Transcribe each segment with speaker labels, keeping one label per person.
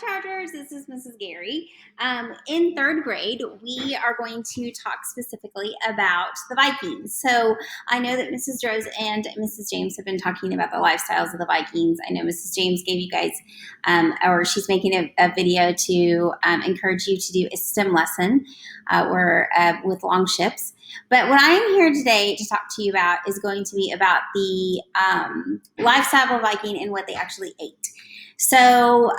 Speaker 1: Chargers, this is Mrs. Gary. In third grade, we are going to talk specifically about the Vikings. So I know that Mrs. Rose and Mrs. James have been talking about the lifestyles of the Vikings. I know Mrs. James gave you guys, or she's making a video to encourage you to do a STEM lesson with long ships. But what I am here today to talk to you about is going to be about the lifestyle of a Viking and what they actually ate. So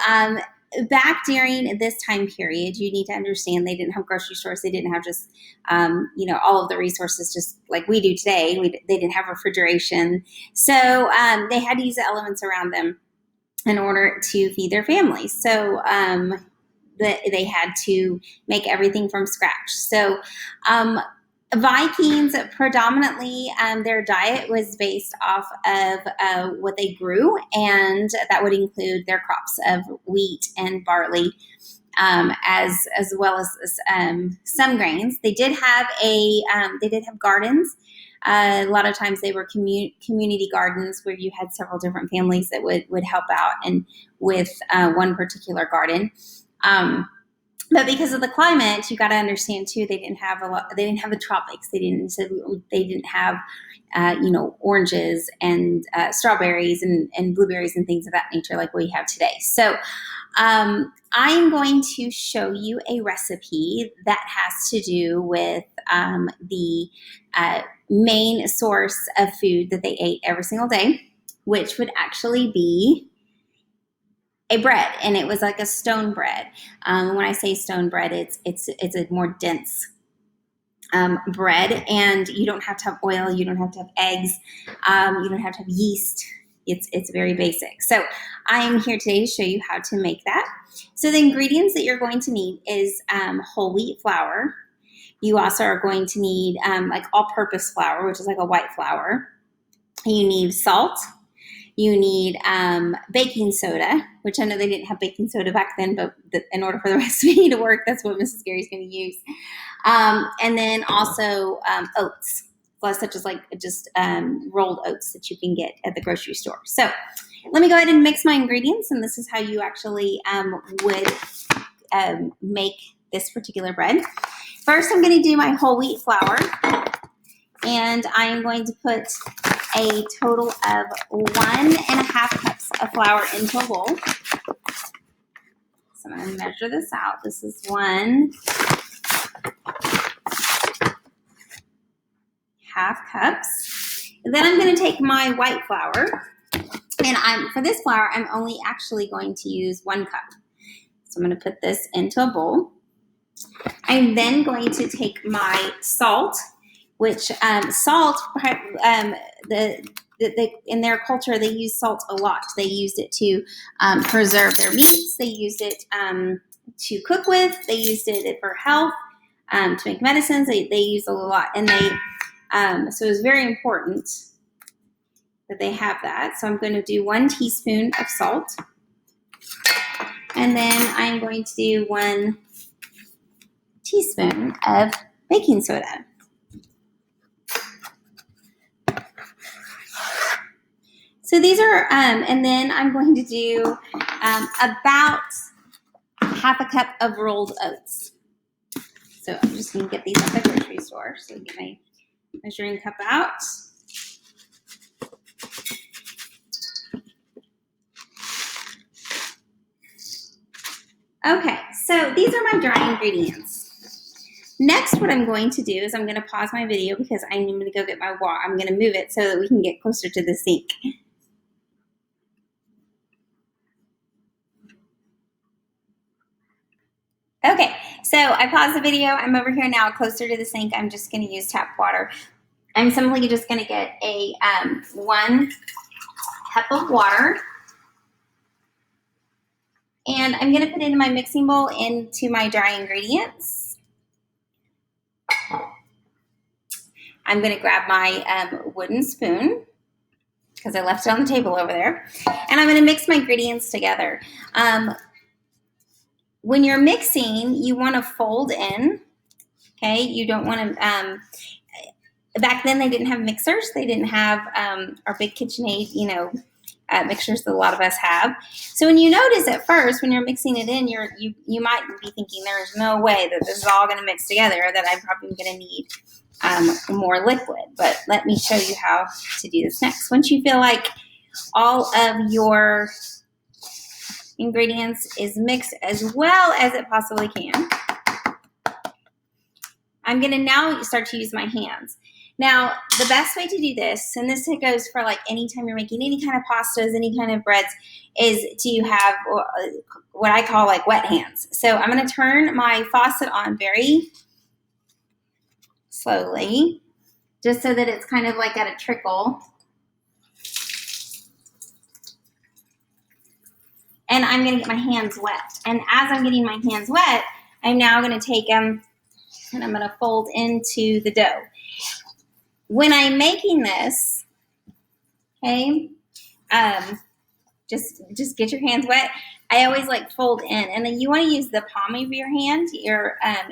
Speaker 1: back during this time period, you need to understand they didn't have grocery stores. They didn't have just, all of the resources just like we do today. They didn't have refrigeration. So they had to use the elements around them in order to feed their families. So they had to make everything from scratch. So Vikings predominantly, their diet was based off of what they grew, and that would include their crops of wheat and barley, as well as some grains. They did have gardens. A lot of times they were community gardens where you had several different families that would help out and with one particular garden. But because of the climate, you got to understand too, they didn't have the tropics. They didn't have, oranges and strawberries and blueberries and things of that nature like we have today. So I'm going to show you a recipe that has to do with the main source of food that they ate every single day, which would actually be a bread, and it was like a stone bread. When I say stone bread, it's a more dense bread, and you don't have to have oil, you don't have to have eggs, you don't have to have yeast. It's very basic. So I am here today to show you how to make that. So the ingredients that you're going to need is whole wheat flour. You also are going to need like all-purpose flour, which is like a white flour. You need salt. You need baking soda, which I know they didn't have baking soda back then, but in order for the recipe to work, that's what Mrs. Gary's going to use. And then also oats, such as like just rolled oats that you can get at the grocery store. So let me go ahead and mix my ingredients, and this is how you actually would make this particular bread. First, I'm going to do my whole wheat flour, and I'm going to put a total of 1.5 cups of flour into a bowl. So I'm going to measure this out. This is 1.5 cups. And then I'm going to take my white flour, and for this flour, I'm only actually going to use 1 cup. So I'm going to put this into a bowl. I'm then going to take my salt, which salt, in their culture, they use salt a lot. They used it to preserve their meats. They used it to cook with. They used it for health, to make medicines. They used it a lot. And so it was very important that they have that. So I'm going to do 1 teaspoon of salt. And then I'm going to do 1 teaspoon of baking soda. So these are, and then I'm going to do about 1/2 cup of rolled oats. So I'm just going to get these at the grocery store. So get my measuring cup out. Okay, so these are my dry ingredients. Next, what I'm going to do is I'm going to pause my video because I'm going to go get my water. I'm going to move it so that we can get closer to the sink. Okay, so I paused the video. I'm over here now closer to the sink. I'm just going to use tap water. I'm simply just going to get a 1 cup of water. And I'm going to put it in my mixing bowl into my dry ingredients. I'm going to grab my wooden spoon because I left it on the table over there. And I'm going to mix my ingredients together. When you're mixing, you want to fold in, okay? You don't want to, back then they didn't have mixers. They didn't have our big KitchenAid, mixtures that a lot of us have. So when you notice at first, when you're mixing it in, you might be thinking there's no way that this is all going to mix together, or that I'm probably going to need more liquid. But let me show you how to do this next. Once you feel like all of your ingredients is mixed as well as it possibly can, I'm going to now start to use my hands. Now, the best way to do this, and this goes for like anytime you're making any kind of pastas, any kind of breads, is to have what I call like wet hands. So I'm going to turn my faucet on very slowly, just so that it's kind of like at a trickle. And I'm going to get my hands wet. And as I'm getting my hands wet, I'm now going to take them and I'm going to fold into the dough. When I'm making this, okay, just get your hands wet. I always like fold in, and then you want to use the palm of your hand,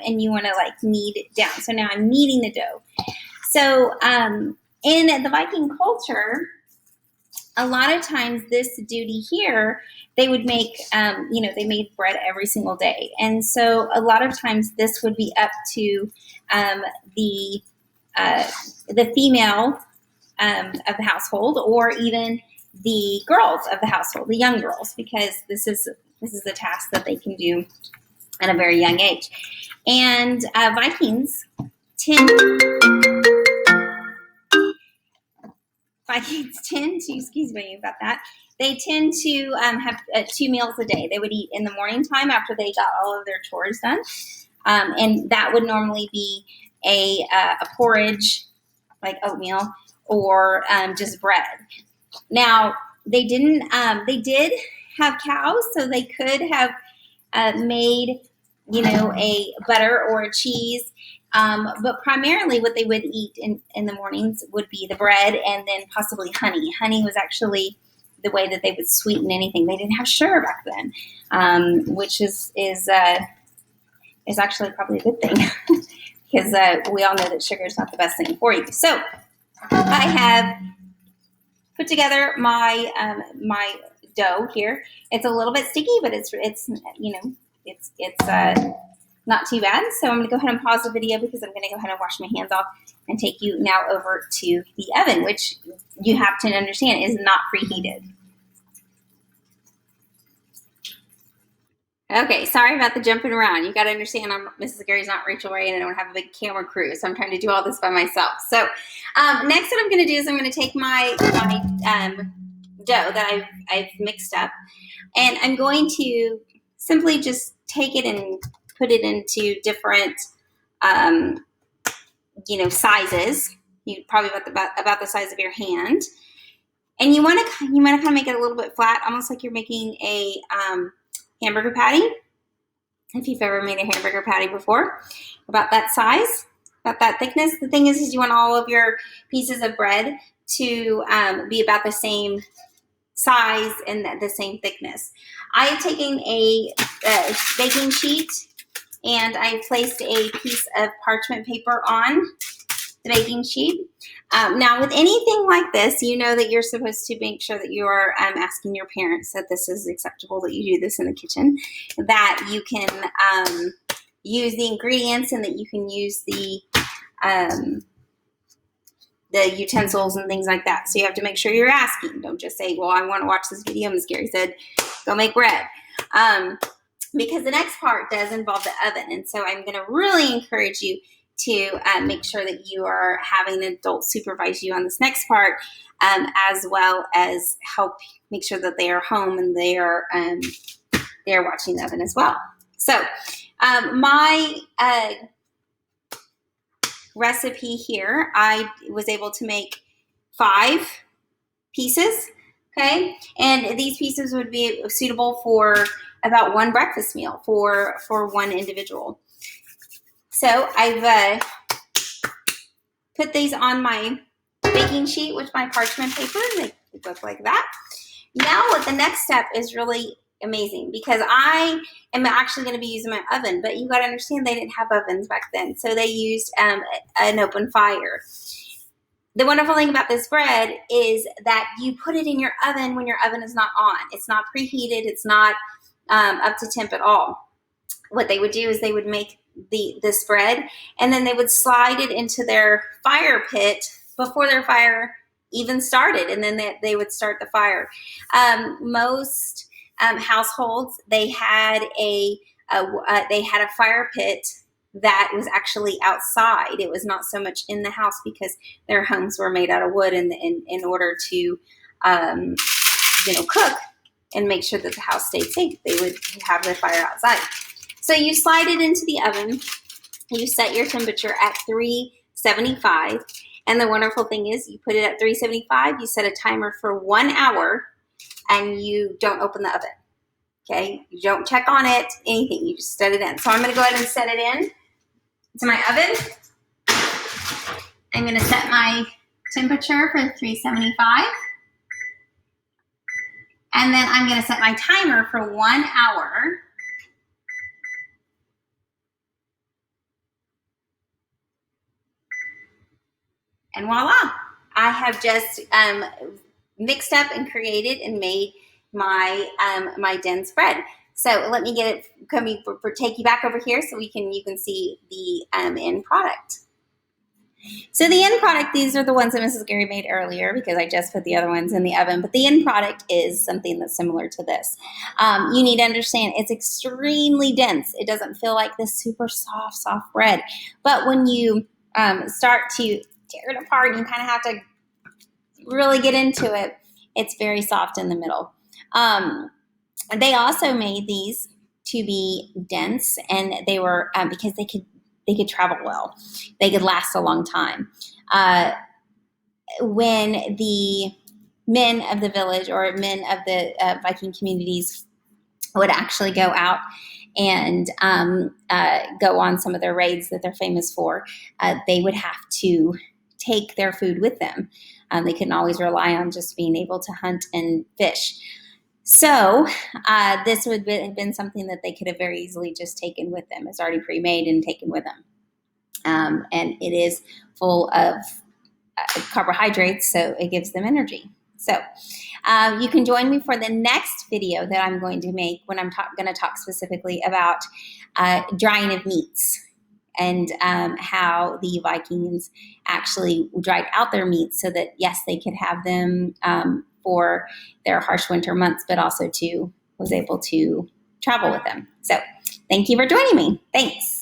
Speaker 1: and you want to like knead it down. So now I'm kneading the dough. So in the Viking culture, a lot of times this duty here, they would make, they made bread every single day. And so a lot of times this would be up to the female of the household, or even the girls of the household, the young girls, because this is a task that they can do at a very young age. And Vikings tend to, excuse me about that, they tend to have 2 meals a day. They would eat in the morning time after they got all of their chores done. And that would normally be a porridge, like oatmeal, or just bread. Now, they did have cows, so they could have made, a butter or a cheese. But primarily what they would eat in the mornings would be the bread and then possibly honey. Honey was actually the way that they would sweeten anything. They didn't have sugar back then, which is actually probably a good thing because we all know that sugar is not the best thing for you. So I have put together my my dough here. It's a little bit sticky, but it's not too bad. So I'm going to go ahead and pause the video because I'm going to go ahead and wash my hands off and take you now over to the oven, which you have to understand is not preheated. Okay, sorry about the jumping around. You got to understand, Mrs. Gary's not Rachel Ray, and I don't have a big camera crew, so I'm trying to do all this by myself. So next, what I'm going to do is I'm going to take my dough that I've mixed up, and I'm going to simply just take it and put it into different, sizes. You probably about the size of your hand, and you want to kind of make it a little bit flat, almost like you're making a hamburger patty. If you've ever made a hamburger patty before, about that size, about that thickness. The thing is you want all of your pieces of bread to be about the same size and the same thickness. I have taken a baking sheet and I placed a piece of parchment paper on the baking sheet. Now, with anything like this, you know that you're supposed to make sure that you are asking your parents that this is acceptable, that you do this in the kitchen, that you can use the ingredients and that you can use the utensils and things like that. So you have to make sure you're asking. Don't just say, well, I want to watch this video. Ms. Gary said, go make bread. Because the next part does involve the oven. And so I'm going to really encourage you to make sure that you are having an adult supervise you on this next part, as well as help make sure that they are home and they are watching the oven as well. So my recipe here, I was able to make 5 pieces, okay? And these pieces would be suitable for about 1 breakfast meal for 1 individual. So I've put these on my baking sheet with my parchment paper. They look like that. Now what the next step is really amazing because I am actually going to be using my oven, but you got to understand they didn't have ovens back then. So they used an open fire. The wonderful thing about this bread is that you put it in your oven when your oven is not on. It's not preheated. It's not up to temp at all. What they would do is they would make this bread, and then they would slide it into their fire pit before their fire even started, and then they would start the fire. Most households, they had a fire pit that was actually outside. It was not so much in the house because their homes were made out of wood, and in order to cook and make sure that the house stayed safe, they would have their fire outside. So you slide it into the oven. You set your temperature at 375. And the wonderful thing is you put it at 375, you set a timer for 1 hour, and you don't open the oven. Okay? You don't check on it, anything. You just set it in. So I'm going to go ahead and set it in to my oven. I'm going to set my temperature for 375. And then I'm going to set my timer for 1 hour. And voila, I have just mixed up and created and made my my dense bread. So let me get it, take you back over here so you can see the end product. So the end product, these are the ones that Mrs. Gary made earlier because I just put the other ones in the oven, but the end product is something that's similar to this. You need to understand it's extremely dense. It doesn't feel like this super soft bread. But when you start to tear it apart, you kind of have to really get into it. It's very soft in the middle. They also made these to be dense, and they were because they could travel well. They could last a long time. When the men of the village or men of the Viking communities would actually go out and go on some of their raids that they're famous for, they would have to take their food with them. They couldn't always rely on just being able to hunt and fish. So this would have been something that they could have very easily just taken with them. It's already pre-made and taken with them. And it is full of carbohydrates, so it gives them energy. So you can join me for the next video that I'm going to make when I'm going to talk specifically about drying of meats and how the Vikings actually dried out their meats so that, yes, they could have them for their harsh winter months, but also was able to travel with them. So thank you for joining me. Thanks.